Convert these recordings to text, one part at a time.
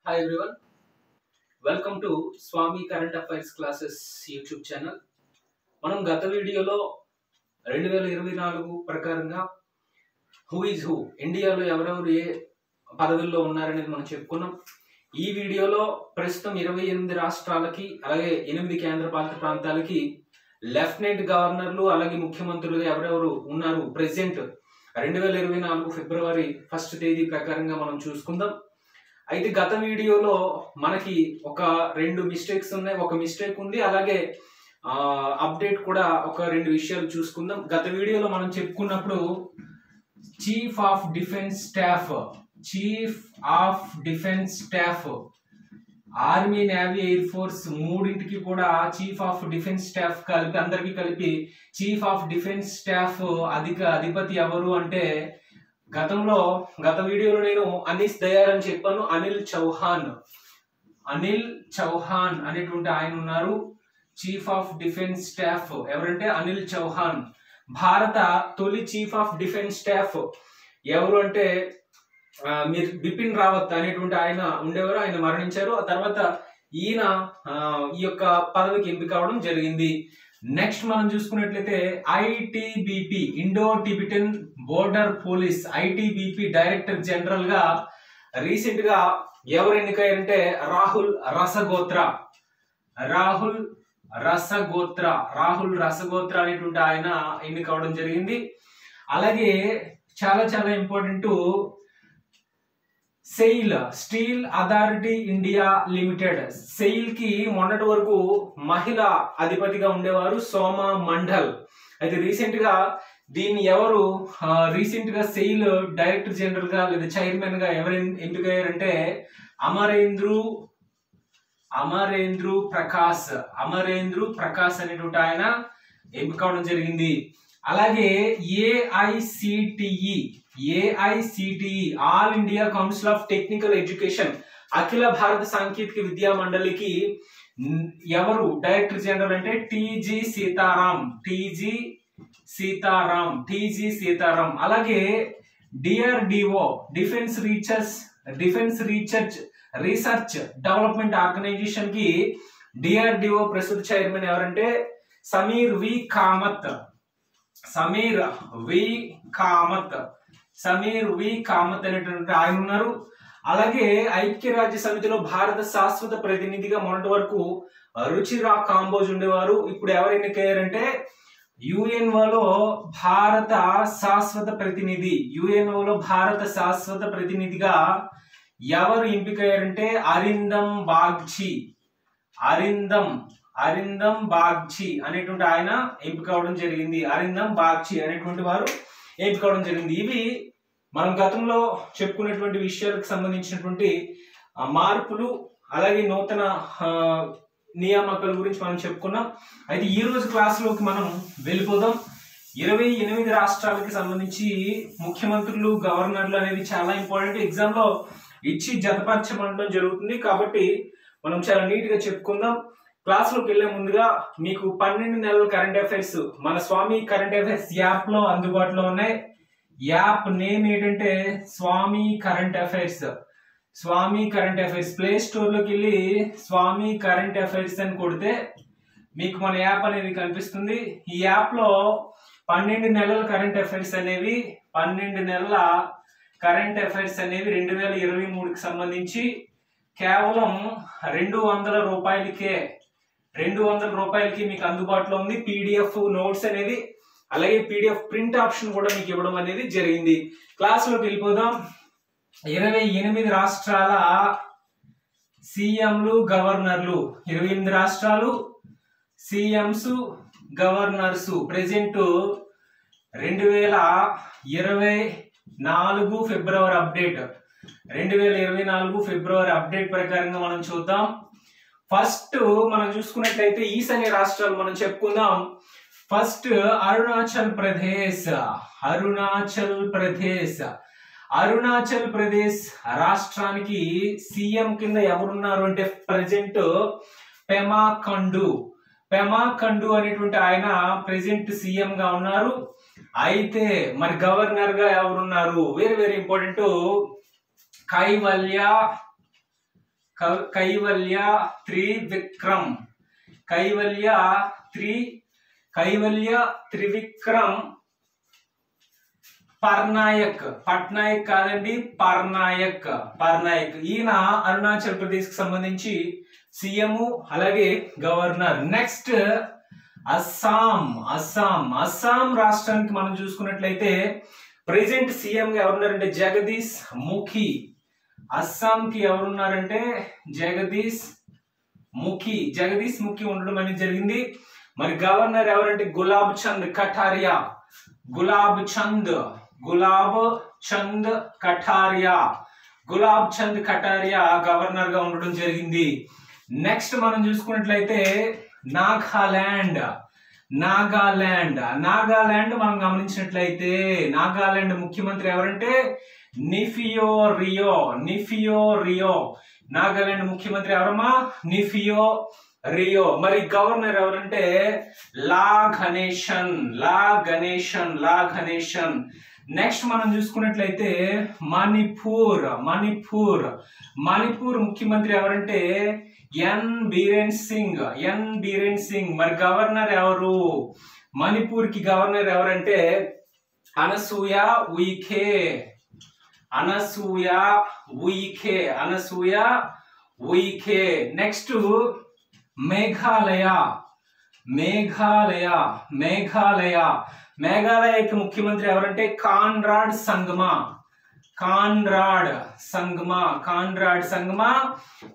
Hi everyone, welcome to Swami Current Affairs Classes YouTube channel. మనం గత వీడియోలో 2024 ప్రకారంగా హూ ఈజ్ హూ, ఇండియాలో ఎవరెవరు ఏ పదవుల్లో ఉన్నారనేది మనం చెప్పుకున్నాం. ఈ వీడియోలో ప్రస్తుతం 28 రాష్ట్రాలకి అలాగే 8 కేంద్రపాలిత ప్రాంతాలకి లెఫ్టినెంట్ గవర్నర్లు అలాగే ముఖ్యమంత్రులు ఎవరెవరు ఉన్నారు ప్రెసెంట్ 2024 ఫిబ్రవరి 1 తేదీ ప్రకారంగా మనం చూసుకుందాం. అయితే గత వీడియోలో మనకి ఒక 2 మిస్టేక్స్ ఉన్నాయి, ఒక మిస్టేక్ ఉంది, అలాగే అప్డేట్ కూడా ఒక 2 విషయాలు చూసుకుందాం. గత వీడియోలో మనం చెప్పుకున్నప్పుడు chief of defence staff army, navy, air force మూడింటికి కూడా చీఫ్ ఆఫ్ డిఫెన్స్ స్టాఫ్ కలిపి అందరికి కలిపి చీఫ్ ఆఫ్ డిఫెన్స్ స్టాఫ్ అధిపతి ఎవరు అంటే గత వీడియోలో నేను అనీస్ దయార్ అని చెప్పాను. అనిల్ చౌహాన్ అనేటువంటి ఆయన ఉన్నారు చీఫ్ ఆఫ్ డిఫెన్స్ స్టాఫ్. ఎవరంటే అనిల్ చౌహాన్. భారత తొలి చీఫ్ ఆఫ్ డిఫెన్స్ స్టాఫ్ ఎవరు అంటే మీరు బిపిన్ రావత్ అనేటువంటి ఆయన ఉండేవారు, ఆయన మరణించారు. ఆ తర్వాత ఈయన ఈ యొక్క పదవికి ఎంపిక అవడం జరిగింది. నెక్స్ట్ మనం చూసుకున్నట్లయితే ITBP Indo Tibetan border police ITBP director general గా రీసెంట్ గా ఎవరు ఎన్నికయ్యారంటే రాహుల్ రసగోత్ర అనేటువంటి ఆయన ఎన్నిక అవడం జరిగింది. అలాగే చాలా చాలా important steel authority India limited, SAIL కి మొన్నటి వరకు మహిళా అధిపతిగా ఉండేవారు సోమా మండల్. అయితే రీసెంట్ గా దీన్ని ఎవరు సెయిల్ డైరెక్టర్ జనరల్ గా లేదా చైర్మన్ గా ఎవరు ఎంపికయ్యారంటే అమరేంద్రు ప్రకాశ్ అనేటువంటి ఆయన ఎంపిక అవడం జరిగింది. అలాగే AICTE all India council of technical education అఖిల భారత సాంకేతిక విద్యా మండలికి ఎవరు డైరెక్టర్ జనరల్ అంటే టీజీ సీతారాం. అలాగే DRDO defence research development organisation కి డిఆర్డిఓ ప్రస్తుత చైర్మన్ ఎవరంటే సమీర్ వి కామత్ అనేటువంటి ఆయన ఉన్నారు. అలాగే ఐక్యరాజ్య సమితిలో భారత శాశ్వత ప్రతినిధిగా మొన్నటి వరకు రుచిరా కాంబోజ్ ఉండేవారు. ఇప్పుడు ఎవరు ఎన్నికయ్యారంటే యుఎన్ఓలో భారత శాశ్వత ప్రతినిధిగా ఎవరు ఎంపికయ్యారంటే అరిందం బాగ్చి అనేటువంటి ఆయన ఎంపిక అవడం జరిగింది. ఇవి మనం గతంలో చెప్పుకున్నటువంటి విషయాలకు సంబంధించినటువంటి మార్పులు అలాగే నూతన నియామకాల గురించి మనం చెప్పుకున్నాం. అయితే ఈ రోజు క్లాసులోకి మనం వెళ్ళిపోదాం. 28 రాష్ట్రాలకి సంబంధించి ముఖ్యమంత్రులు, గవర్నర్లు అనేది చాలా ఇంపార్టెంట్. ఎగ్జామ్ లో ఇచ్చి జతపరచబడడం జరుగుతుంది కాబట్టి మనం చాలా నీట్ గా చెప్పుకుందాం. క్లాస్ లోకి వెళ్లే ముందుగా మీకు 12 నెలల కరెంట్ అఫైర్స్ మన స్వామి కరెంట్ అఫైర్స్ యాప్ లో అందుబాటులో ఉన్నాయి. యాప్ నేమ్ ఏంటంటే స్వామి కరెంట్ అఫైర్స్. ప్లే స్టోర్ లోకి వెళ్ళి స్వామి కరెంట్ అఫైర్స్ అని కొడితే మీకు మన యాప్ అనేది కనిపిస్తుంది. ఈ యాప్ లో 12 నెలల కరెంట్ అఫైర్స్ అనేవి 2023కి సంబంధించి కేవలం 200 రూపాయలకి మీకు అందుబాటులో ఉంది. పీడిఎఫ్ నోట్స్ అనేది అలాగే పీడిఎఫ్ ప్రింట్ ఆప్షన్ కూడా మీకు ఇవ్వడం అనేది జరిగింది. క్లాస్ లోకి వెళ్ళిపోదాం. 28 రాష్ట్రాల సీఎంలు, గవర్నర్లు, 28 రాష్ట్రాలు సీఎంస్, గవర్నర్స్ ప్రెసెంట్ 2024 ఫిబ్రవరి అప్డేట్ 2024 ఫిబ్రవరి అప్డేట్ ప్రకారంగా మనం చూద్దాం. ఫస్ట్ మనం చూసుకున్నట్లయితే ఈశాన్య రాష్ట్రాలు మనం చెప్పుకుందాం. ఫస్ట్ అరుణాచల్ ప్రదేశ్ రాష్ట్రానికి సీఎం కింద ఎవరున్నారు అంటే ప్రెసెంట్ పెమా ఖండు అనేటువంటి ఆయన ప్రెసెంట్ సీఎం గా ఉన్నారు. అయితే మరి గవర్నర్ గా ఎవరున్నారు? Very very important. Kaivalya Kaivalya Trivikram, Kaivalya Trivikram Parnaik, Patnaik కాదండి, పర్నాయక్. ఈయన అరుణాచల్ ప్రదేశ్ కి సంబంధించి సీఎం అలాగే గవర్నర్. నెక్స్ట్ అస్సాం రాష్ట్రానికి మనం చూసుకున్నట్లయితే ప్రెసెంట్ సీఎం గా ఎవరున్నారంటే జగదీష్ ముఖి. అస్సాంకి ఎవరున్నారంటే జగదీష్ ముఖి ఉండడం అనేది జరిగింది. మరి గవర్నర్ ఎవరంటే గులాబ్ చంద్ కఠారియా గవర్నర్ గా ఉండడం జరిగింది. నెక్స్ట్ మనం చూసుకున్నట్లయితే నాగాలాండ్ మనం గమనించినట్లయితే నాగాలాండ్ ముఖ్యమంత్రి ఎవరంటే నిఫియో రియో. నాగాలాండ్ ముఖ్యమంత్రి ఎవరమ్మా? నిఫియో రియో. మరి గవర్నర్ ఎవరంటే లా గణేషన్. నెక్స్ట్ మనం చూసుకున్నట్లయితే మణిపూర్ ముఖ్యమంత్రి ఎవరంటే ఎన్ బీరేన్ సింగ్. మరి గవర్నర్ ఎవరు? మణిపూర్ కి గవర్నర్ ఎవరంటే అనసూయ ఉయికే. నెక్స్ట్ మేఘాలయకి ముఖ్యమంత్రి ఎవరంటే కాన్రాడ్ సంగమా.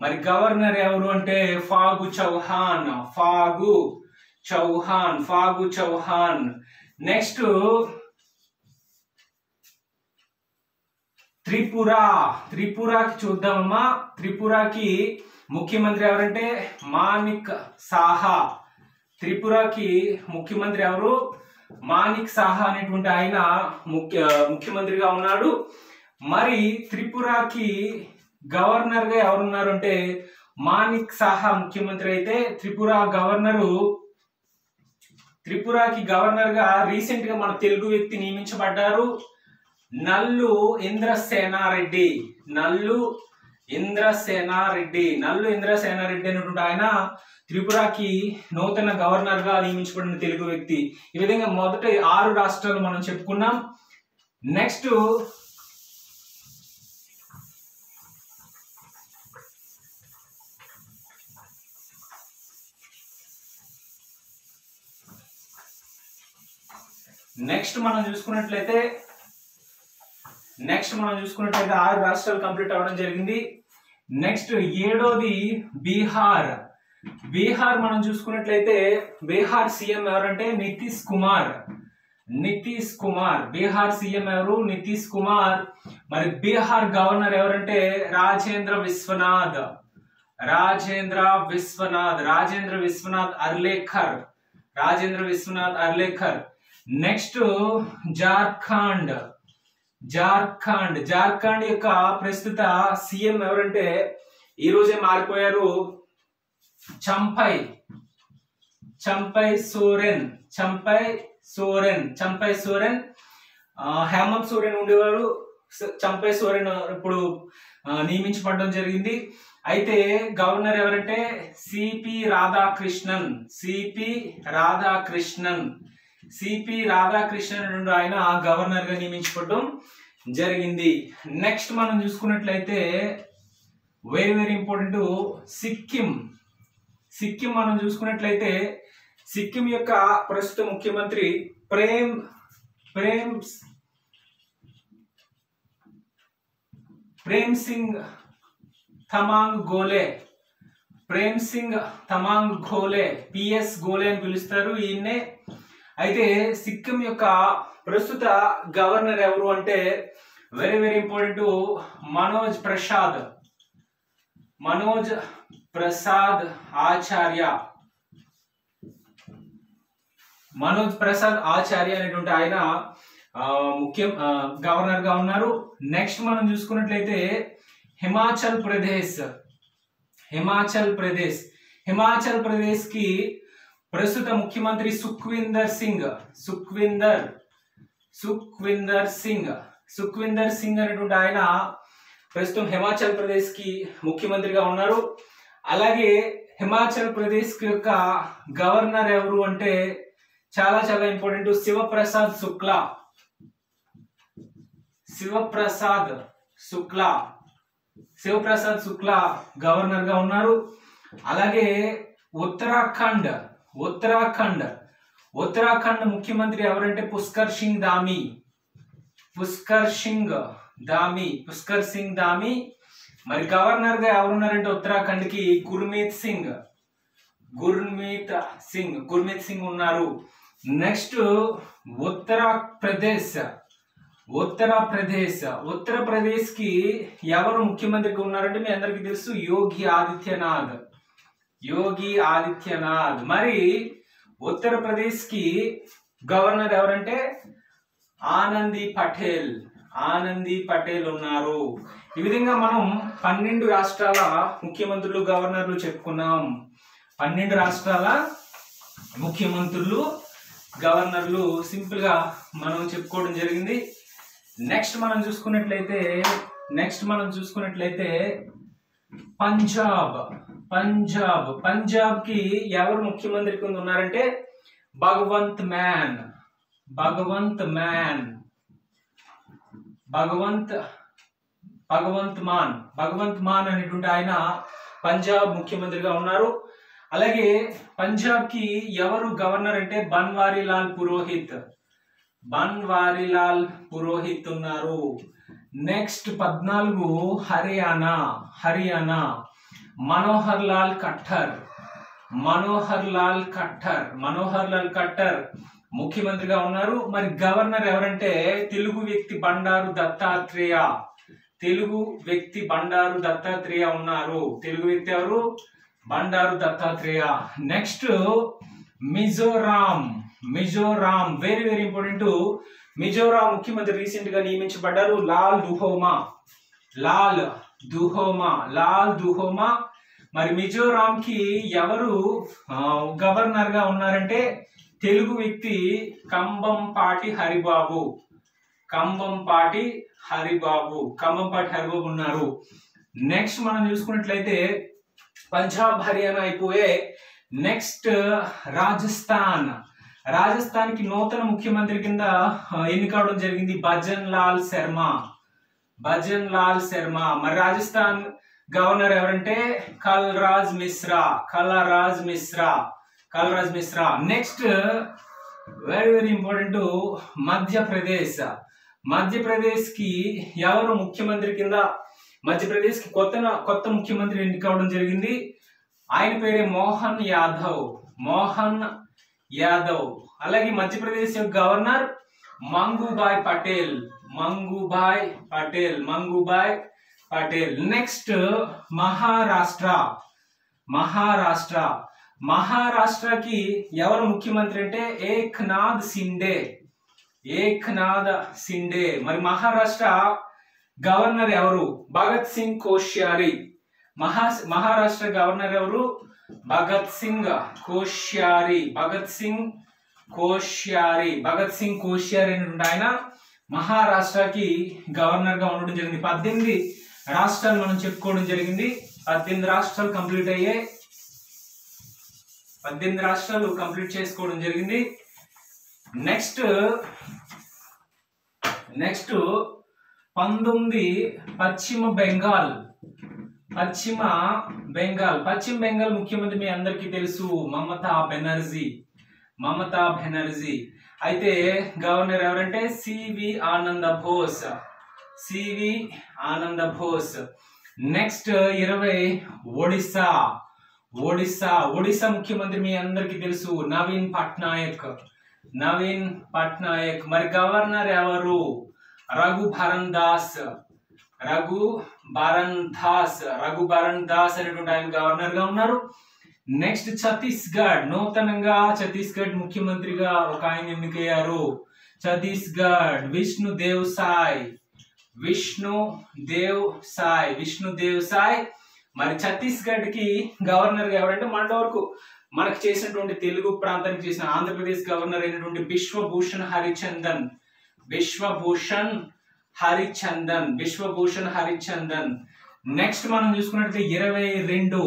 మరి గవర్నర్ ఎవరు అంటే ఫాగు చౌహాన్. నెక్స్ట్ త్రిపురకి చూద్దామమ్మా. త్రిపురకి ముఖ్యమంత్రి ఎవరంటే మానిక్ సాహా. త్రిపురకి ముఖ్యమంత్రి ఎవరు? మానిక్ సాహా అనేటువంటి ఆయన ముఖ్యమంత్రిగా ఉన్నాడు. మరి త్రిపురకి గవర్నర్ గా ఎవరున్నారు అంటే మానిక్ సాహా ముఖ్యమంత్రి అయితే త్రిపురకి గవర్నర్ గా రీసెంట్ గా మన తెలుగు వ్యక్తి నియమించబడ్డారు, నల్లు ఇంద్రసేనారెడ్డి అనేటువంటి ఆయన త్రిపురకి నూతన గవర్నర్ గా నియమించబడిన తెలుగు వ్యక్తి. ఈ విధంగా మొదటి 6 రాష్ట్రాలు మనం చెప్పుకున్నాం. నెక్స్ట్ మనం చూసుకున్నట్లయితే 6 రాష్ట్రాలు కంప్లీట్ అవ్వడం జరిగింది. నెక్స్ట్ 7వది బీహార్ మనం చూసుకున్నట్లయితే బీహార్ సీఎం ఎవరంటే నితీష్ కుమార్. బీహార్ సీఎం ఎవరు? నితీష్ కుమార్. మరి బీహార్ గవర్నర్ ఎవరంటే రాజేంద్ర విశ్వనాథ్ అర్లేకర్. నెక్స్ట్ జార్ఖండ్ యొక్క ప్రస్తుత సీఎం ఎవరంటే ఈ రోజే మారిపోయారు, చంపై సోరెన్. హేమంత్ సోరెన్ ఉండేవారు, చంపై సోరెన్ ఇప్పుడు నియమించబడడం జరిగింది. అయితే గవర్నర్ ఎవరంటే సిపి రాధాకృష్ణన్ ఆయన గవర్నర్ గా నియమించబడడం జరిగింది. నెక్స్ట్ మనం చూసుకున్నట్లయితే వెరీ ఇంపార్టెంట్ సిక్కిం మనం చూసుకున్నట్లయితే సిక్కిం యొక్క ప్రస్తుత ముఖ్యమంత్రి ప్రేమ్ సింగ్ తమాంగ్ గోలే, పిఎస్ గోలే అని పిలుస్తారు ఈయన్నే. అయితే సిక్కిం యొక్క ప్రస్తుత గవర్నర్ ఎవరు అంటే వెరీ ఇంపార్టెంట్ మనోజ్ ప్రసాద్ ఆచార్య అనేటువంటి ఆయన గవర్నర్ గా ఉన్నారు. నెక్స్ట్ మనం చూసుకున్నట్లయితే హిమాచల్ ప్రదేశ్ కి ప్రస్తుత ముఖ్యమంత్రి సుఖ్వీందర్ సింగ్ అనేటువంటి ఆయన ప్రస్తుతం హిమాచల్ ప్రదేశ్ కి ముఖ్యమంత్రిగా ఉన్నారు. అలాగే హిమాచల్ ప్రదేశ్ యొక్క గవర్నర్ ఎవరు అంటే చాలా చాలా ఇంపార్టెంట్, శివప్రసాద్ శుక్లా. శివప్రసాద్ శుక్లా గవర్నర్ గా ఉన్నారు. అలాగే ఉత్తరాఖండ్ ముఖ్యమంత్రి ఎవరంటే పుష్కర్ సింగ్ దామి. మరి గవర్నర్ గా ఎవరున్నారంటే ఉత్తరాఖండ్ కి గుర్మీత్ సింగ్ ఉన్నారు. నెక్స్ట్ ఉత్తరప్రదేశ్ కి ఎవరు ముఖ్యమంత్రిగా ఉన్నారంటే మీ అందరికీ తెలుసు, యోగి ఆదిత్యనాథ్. మరి ఉత్తరప్రదేశ్ కి గవర్నర్ ఎవరంటే ఆనందీ పటేల్ ఉన్నారు. ఈ విధంగా మనం 12 రాష్ట్రాల ముఖ్యమంత్రులు గవర్నర్లు చెప్పుకున్నాం. 12 రాష్ట్రాల ముఖ్యమంత్రులు గవర్నర్లు సింపుల్ గా మనం చెప్పుకోవడం జరిగింది. నెక్స్ట్ మనం చూసుకున్నట్లయితే పంజాబ్ కి ఎవరు ముఖ్యమంత్రి కింద ఉన్నారంటే భగవంత్ మాన్ అనేటువంటి ఆయన పంజాబ్ ముఖ్యమంత్రిగా ఉన్నారు. అలాగే పంజాబ్ కి ఎవరు గవర్నర్ అంటే బన్వారీలాల్ పురోహిత్ ఉన్నారు. నెక్స్ట్ 14 హర్యానా మనోహర్ లాల్ ఖట్టర్ ముఖ్యమంత్రిగా ఉన్నారు. మరి గవర్నర్ ఎవరంటే తెలుగు వ్యక్తి బండారు దత్తాత్రేయ ఉన్నారు. తెలుగు వ్యక్తి ఎవరు? Bandaru Dattatreya. Next Mizoram very very important. Mizoram ముఖ్యమంత్రి రీసెంట్ గా నియమించబడ్డారు లాల్ దుహోమా. మరి మిజోరాం కి ఎవరు గవర్నర్ గా ఉన్నారంటే తెలుగు వ్యక్తి కంబంపాటి హరిబాబు ఉన్నారు. నెక్స్ట్ మనం చూసుకున్నట్లయితే పంజాబ్ హర్యానా అయిపోయే నెక్స్ట్ రాజస్థాన్ కి నూతన ముఖ్యమంత్రి కింద ఎన్నికవడం జరిగింది భజన్ లాల్ శర్మ. మరి రాజస్థాన్ గవర్నర్ ఎవరంటే Kalraj Mishra. Next very very important Madhya Pradesh కి ఎవరు ముఖ్యమంత్రి కింద మధ్యప్రదేశ్ కి కొత్త ముఖ్యమంత్రి ఎన్నికవడం జరిగింది. ఆయన పేరే మోహన్ యాదవ్. అలాగే మధ్యప్రదేశ్ యొక్క గవర్నర్ మంగూబాయ్ పటేల్. నెక్స్ట్ మహారాష్ట్రకి ఎవరు ముఖ్యమంత్రి అంటే ఏక్నాథ్ సిండే. మరి మహారాష్ట్ర గవర్నర్ ఎవరు? భగత్ సింగ్ కోశ్యారి. మహారాష్ట్ర గవర్నర్ ఎవరు? భగత్ సింగ్ కోశ్యారి అనేటువంటి ఆయన మహారాష్ట్రకి గవర్నర్ గా ఉండడం జరిగింది. 18 రాష్ట్రాలు మనం చెప్పుకోవడం జరిగింది. 18 రాష్ట్రాలు కంప్లీట్ అయ్యాయి. 18 రాష్ట్రాలు కంప్లీట్ చేసుకోవడం జరిగింది. నెక్స్ట్ 19 పశ్చిమ బెంగాల్ ముఖ్యమంత్రి మీ అందరికీ తెలుసు మమతా బెనర్జీ. అయితే గవర్నర్ ఎవరంటే సివి ఆనంద బోస్. నెక్స్ట్ 20 ఒడిస్సా ముఖ్యమంత్రి మీ అందరికీ తెలుసు నవీన్ పట్నాయక్. మరి గవర్నర్ ఎవరు? రఘుబరన్ దాస్ అనేటువంటి ఆయన గవర్నర్ గా ఉన్నారు. నెక్స్ట్ ఛత్తీస్గఢ్, నూతనంగా ఛత్తీస్గఢ్ ముఖ్యమంత్రిగా ఒక ఆయన ఎన్నికయ్యారు. ఛత్తీస్గఢ్ విష్ణుదేవ్ సాయ్. మరి ఛత్తీస్గఢ్ కి గవర్నర్ ఎవరంటే మన వరకు మనకు చేసినటువంటి తెలుగు ప్రాంతానికి చేసిన ఆంధ్రప్రదేశ్ గవర్నర్ అయినటువంటి బిశ్వభూషణ్ హరిచందన్, విశ్వభూషణ్ హరిచందన్. నెక్స్ట్ మనం చూసుకున్నట్లయితే 22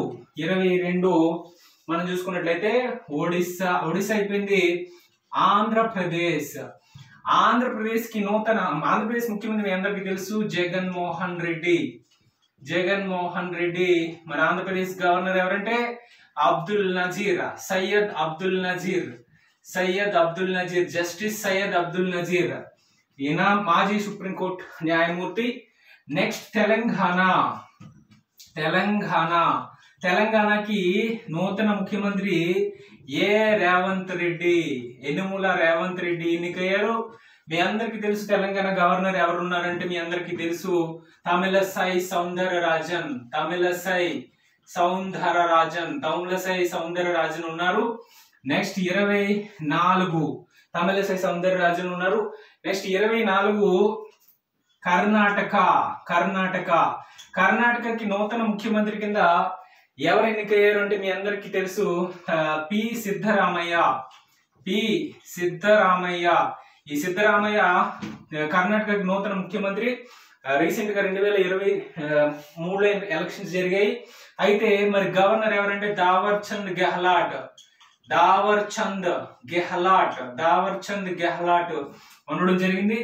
మనం చూసుకున్నట్లయితే ఒడిస్సా అయిపోయింది. ఆంధ్రప్రదేశ్ కి నూతన ఆంధ్రప్రదేశ్ ముఖ్యమంత్రి మీ అందరికీ తెలుసు జగన్మోహన్ రెడ్డి. మరి ఆంధ్రప్రదేశ్ గవర్నర్ ఎవరంటే సయ్యద్ అబ్దుల్ నజీర్, జస్టిస్ సయ్యద్ అబ్దుల్ నజీర్. ఈయన మాజీ సుప్రీంకోర్టు న్యాయమూర్తి. నెక్స్ట్ తెలంగాణకి నూతన ముఖ్యమంత్రి యనుమల రేవంత్ రెడ్డి ఎన్నికయ్యారు. మీ అందరికి తెలుసు తెలంగాణ గవర్నర్ ఎవరున్నారంటే మీ అందరికి తెలుసు తమిళసై సౌందరరాజన్ ఉన్నారు. నెక్స్ట్ 24 తమిళసై సౌందరరాజన్ ఉన్నారు. నెక్స్ట్ 24 కర్ణాటకకి నూతన ముఖ్యమంత్రి కింద ఎవరు ఎన్నికయ్యారు అంటే మీ అందరికి తెలుసు పి సిద్ధరామయ్య. ఈ సిద్ధరామయ్య కర్ణాటకకి నూతన ముఖ్యమంత్రి. రీసెంట్ గా 2023 ఎలక్షన్స్ జరిగాయి. అయితే మరి గవర్నర్ ఎవరంటే దావర్ చంద్ గెహ్లాట్ ఉండడం జరిగింది.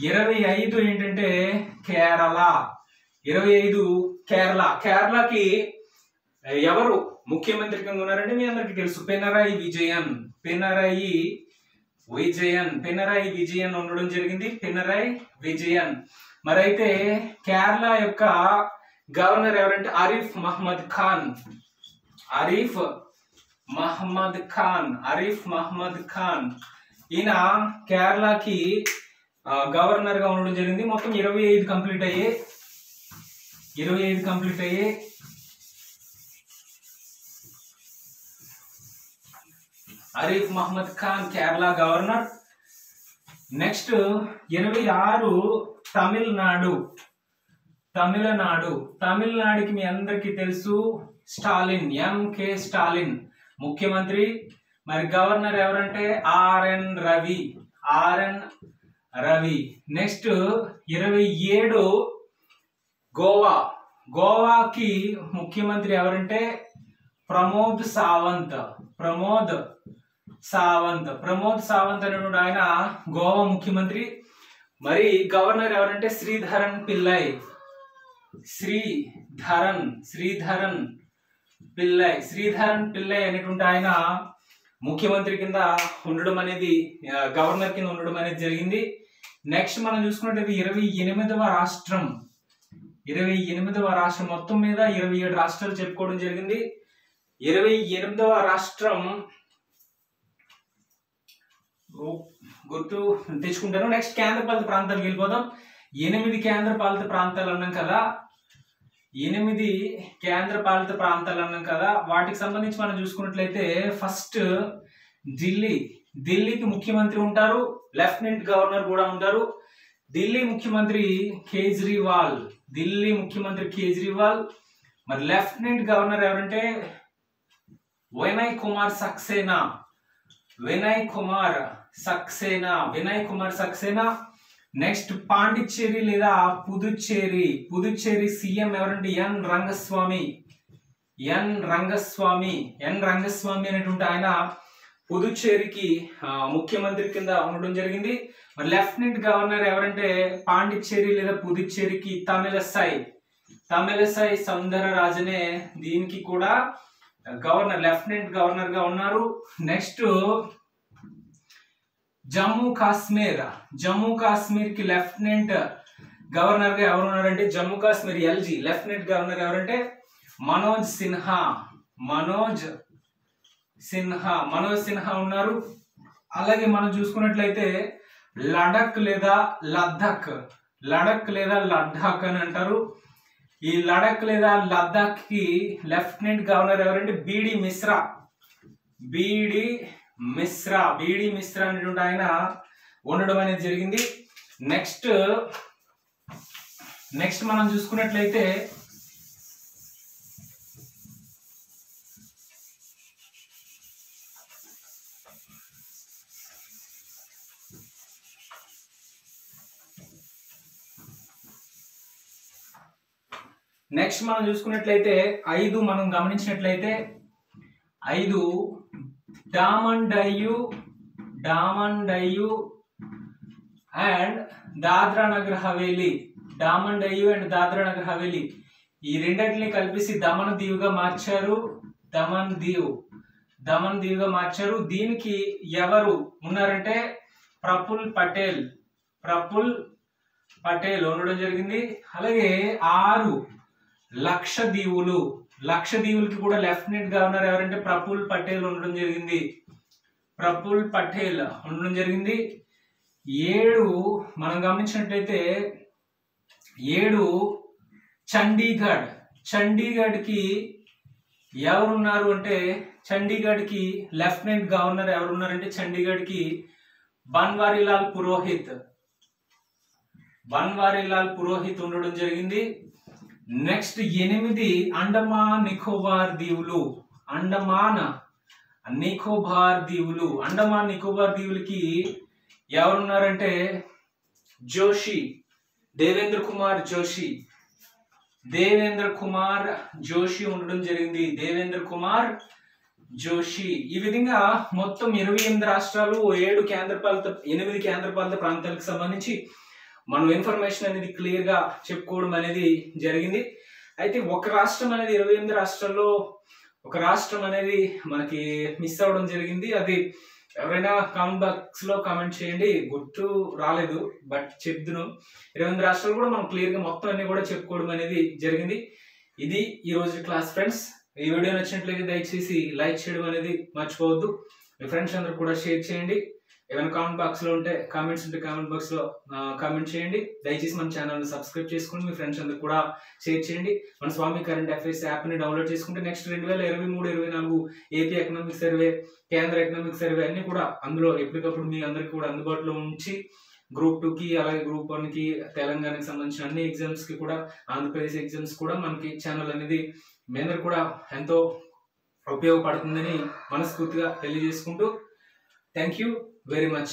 25 ఏంటంటే కేరళకి ఎవరు ముఖ్యమంత్రి కింద ఉన్నారంటే మీ అందరికి తెలుసు పినరాయి విజయన్ ఉండడం జరిగింది. మరి అయితే కేరళ యొక్క గవర్నర్ ఎవరంటే ఆరిఫ్ మహమ్మద్ ఖాన్. ఈయన కేరళకి గవర్నర్ గా ఉండడం జరిగింది. మొత్తం 25 కంప్లీట్ అయ్యాయి. ఆరిఫ్ మహమ్మద్ ఖాన్ కేరళ గవర్నర్. నెక్స్ట్ 26 తమిళనాడుకి మీ అందరికి తెలుసు ఎంకే స్టాలిన్ ముఖ్యమంత్రి. మరి గవర్నర్ ఎవరంటే ఆర్ఎన్ రవి. నెక్స్ట్ 27 గోవాకి ముఖ్యమంత్రి ఎవరంటే ప్రమోద్ సావంత్ అనేటువంటి ఆయన గోవా ముఖ్యమంత్రి. మరి గవర్నర్ ఎవరంటే శ్రీధరన్ పిల్లై అనేటువంటి ఆయన ముఖ్యమంత్రి కింద ఉండడం అనేది గవర్నర్ కింద ఉండడం అనేది జరిగింది. నెక్స్ట్ మనం చూసుకున్నట్లయితే 28వ రాష్ట్రం మొత్తం మీద 27 రాష్ట్రాలు చెప్పుకోవడం జరిగింది. 28వ రాష్ట్రం గుర్తు తెచ్చుకుంటాను. నెక్స్ట్ కేంద్రపాలిత ప్రాంతాలకు వెళ్ళిపోదాం. 8 కేంద్రపాలిత ప్రాంతాలు అన్నాం కదా. వాటికి సంబంధించి మనం చూసుకున్నట్లయితే ఫస్ట్ ఢిల్లీకి ముఖ్యమంత్రి ఉంటారు, లెఫ్టినెంట్ గవర్నర్ కూడా ఉంటారు. ఢిల్లీ ముఖ్యమంత్రి కేజ్రీవాల్. మరి లెఫ్టినెంట్ గవర్నర్ ఎవరంటే వినయ్ కుమార్ సక్సేనా. నెక్స్ట్ పాండిచ్చేరి లేదా పుదుచ్చేరి సీఎం ఎవరంటే ఎన్ రంగస్వామి అనేటువంటి ఆయన పుదుచ్చేరికి ముఖ్యమంత్రి కింద ఉండడం జరిగింది. మరి లెఫ్టినెంట్ గవర్నర్ ఎవరంటే పాండిచ్చేరి లేదా పుదుచ్చేరికి తమిళసై సౌందరరాజనే దీనికి కూడా లెఫ్టినెంట్ గవర్నర్ గా ఉన్నారు. నెక్స్ట్ జమ్మూ కాశ్మీర్ కి లెఫ్టినెంట్ గవర్నర్ గా ఎవరు ఉన్నారంటే Jammu Kashmir LG lieutenant governor ఎవరంటే మనోజ్ సిన్హా ఉన్నారు. అలాగే మనం చూసుకున్నట్లయితే లడక్ లేదా లద్దాఖ్ అని అంటారు. ఈ లడక్ లేదా లద్దాఖ్ కి లెఫ్టినెంట్ గవర్నర్ ఎవరంటే బీడి మిశ్రా అనేటువంటి ఆయన ఉండడం అనేది జరిగింది. నెక్స్ట్ మనం చూసుకున్నట్లయితే నెక్స్ట్ మనం చూసుకున్నట్లయితే 5 మనం గమనించినట్లయితే 5 డామన్ డయ్యూ అండ్ దాద్రా నగర్ హవేలీ. డామన్ డయ్యూ అండ్ దాద్రా నగర్ హవేలీ ఈ రెండింటిని కలిపేసి దమన్ దీవుగా మార్చారు. దమన్ దీవుగా మార్చారు. దీనికి ఎవరు ఉన్నారంటే ప్రఫుల్ పటేల్ ఉండడం జరిగింది. అలాగే 6 లక్షదీవులకి కూడా లెఫ్టినెంట్ గవర్నర్ ఎవరంటే ప్రఫుల్ పటేల్ ఉండడం జరిగింది. 7 మనం గమనించినట్లయితే 7 చండీగఢ్కి ఎవరున్నారు అంటే చండీగఢ్కి లెఫ్టినెంట్ గవర్నర్ ఎవరున్నారంటే చండీగఢ్కి బన్వారీలాల్ పురోహిత్ ఉండడం జరిగింది. నెక్స్ట్ 8 అండమాన్ నికోబార్ దీవులకి ఎవరున్నారంటే దేవేంద్ర కుమార్ జోషి ఉండడం జరిగింది. ఈ విధంగా మొత్తం 28 రాష్ట్రాలు 8 కేంద్రపాలిత ప్రాంతాలకు సంబంధించి మనం ఇన్ఫర్మేషన్ అనేది క్లియర్ గా చెప్పుకోవడం అనేది జరిగింది. అయితే ఒక రాష్ట్రం అనేది 28 రాష్ట్రాల్లో ఒక రాష్ట్రం అనేది మనకి మిస్ అవ్వడం జరిగింది. అది ఎవరైనా కామెంట్ బాక్స్ లో కామెంట్ చేయండి. గుర్తు రాలేదు బట్ చెప్తున్నాం. 28 రాష్ట్రాలు కూడా మనం క్లియర్ గా మొత్తం అన్ని కూడా చెప్పుకోవడం అనేది జరిగింది. ఇది ఈ రోజు క్లాస్ ఫ్రెండ్స్. ఈ వీడియో నచ్చినట్లయితే దయచేసి లైక్ చేయడం అనేది మర్చిపోవద్దు. మీ ఫ్రెండ్స్ అందరూ కూడా షేర్ చేయండి. ఏమైనా కామెంట్ బాక్స్ లో ఉంటే కామెంట్స్ ఉంటే కామెంట్ బాక్స్ లో కామెంట్ చేయండి. దయచేసి మన ఛానల్ సబ్స్క్రైబ్ చేసుకోండి. మీ ఫ్రెండ్స్ అందరూ కూడా షేర్ చేయండి. మన స్వామి కరెంట్ అఫైర్స్ యాప్ ని డౌన్లోడ్ చేసుకుంటే నెక్స్ట్ 2023-24 ఏపీ ఎకనామిక్ సర్వే, కేంద్ర ఎకనామిక్ సర్వే అన్ని కూడా అందులో ఎప్పటికప్పుడు మీ అందరికి కూడా అందుబాటులో ఉంచి గ్రూప్ 2కి అలాగే గ్రూప్ 1కి తెలంగాణకి సంబంధించిన అన్ని ఎగ్జామ్స్ కి కూడా ఆంధ్రప్రదేశ్ ఎగ్జామ్స్ కూడా మనకి ఛానల్ అనేది మీ అందరు కూడా ఎంతో ఉపయోగపడుతుందని మనస్ఫూర్తిగా తెలియజేసుకుంటూ థ్యాంక్ యూ very much.